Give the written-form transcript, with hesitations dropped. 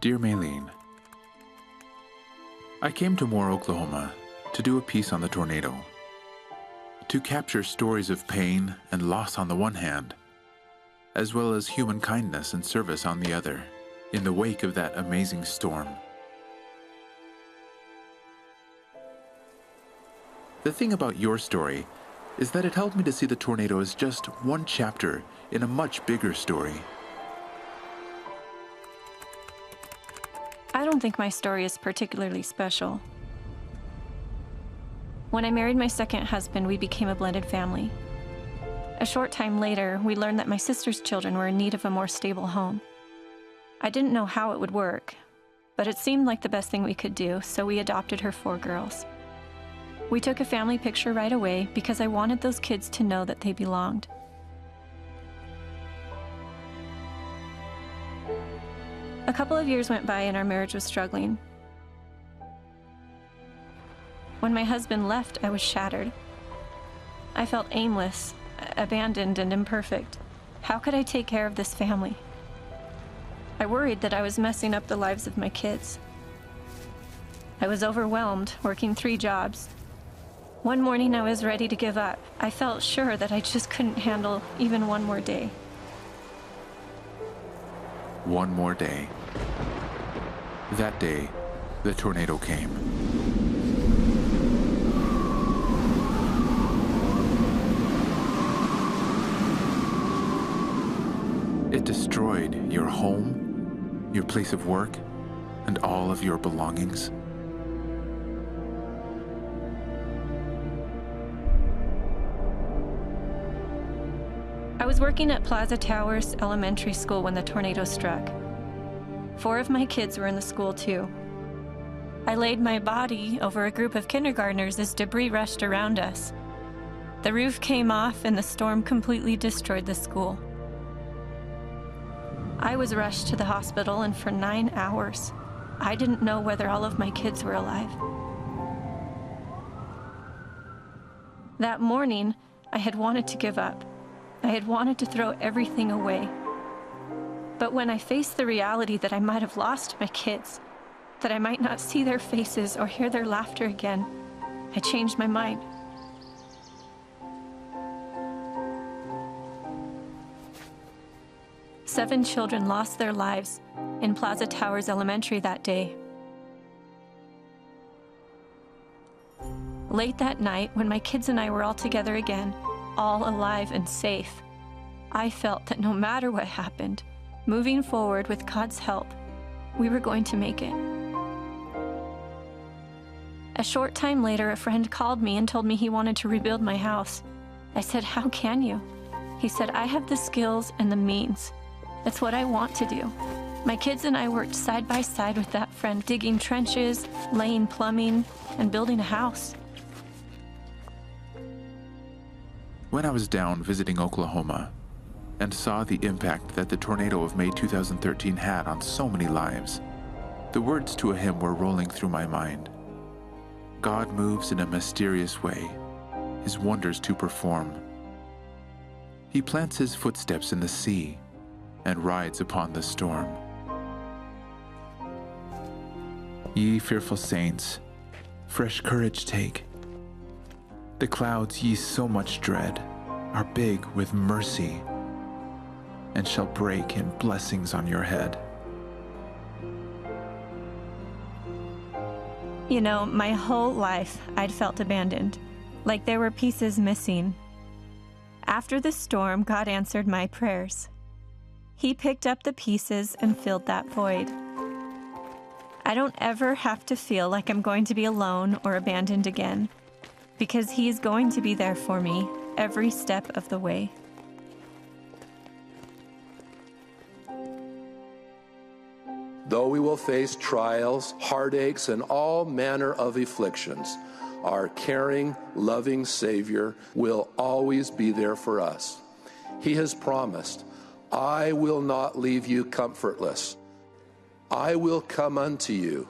Dear Maylene, I came to Moore, Oklahoma to do a piece on the tornado, to capture stories of pain and loss on the one hand, as well as human kindness and service on the other, in the wake of that amazing storm. The thing about your story is that it helped me to see the tornado as just one chapter in a much bigger story. I don't think my story is particularly special. When I married my second husband, we became a blended family. A short time later, we learned that my sister's children were in need of a more stable home. I didn't know how it would work, but it seemed like the best thing we could do, so we adopted her 4 girls. We took a family picture right away because I wanted those kids to know that they belonged. A couple of years went by and our marriage was struggling. When my husband left, I was shattered. I felt aimless, abandoned, and imperfect. How could I take care of this family? I worried that I was messing up the lives of my kids. I was overwhelmed, working 3 jobs. One morning, I was ready to give up. I felt sure that I just couldn't handle even one more day. One more day. That day, the tornado came. It destroyed your home, your place of work, and all of your belongings. I was working at Plaza Towers Elementary School when the tornado struck. 4 of my kids were in the school too. I laid my body over a group of kindergartners as debris rushed around us. The roof came off and the storm completely destroyed the school. I was rushed to the hospital, and for 9 hours, I didn't know whether all of my kids were alive. That morning, I had wanted to give up. I had wanted to throw everything away. But when I faced the reality that I might have lost my kids, that I might not see their faces or hear their laughter again, I changed my mind. Seven children lost their lives in Plaza Towers Elementary that day. Late that night, when my kids and I were all together again, all alive and safe, I felt that no matter what happened, moving forward with God's help, we were going to make it. A short time later, a friend called me and told me he wanted to rebuild my house. I said, "How can you?" He said, "I have the skills and the means. That's what I want to do." My kids and I worked side by side with that friend, digging trenches, laying plumbing, and building a house. When I was down visiting Oklahoma and saw the impact that the tornado of May 2013 had on so many lives, the words to a hymn were rolling through my mind. God moves in a mysterious way, his wonders to perform. He plants his footsteps in the sea and rides upon the storm. Ye fearful saints, fresh courage take. The clouds ye so much dread are big with mercy and shall break in blessings on your head. You know, my whole life I'd felt abandoned, like there were pieces missing. After the storm, God answered my prayers. He picked up the pieces and filled that void. I don't ever have to feel like I'm going to be alone or abandoned again, because He's going to be there for me every step of the way. Though we will face trials, heartaches, and all manner of afflictions, our caring, loving Savior will always be there for us. He has promised, "I will not leave you comfortless. I will come unto you."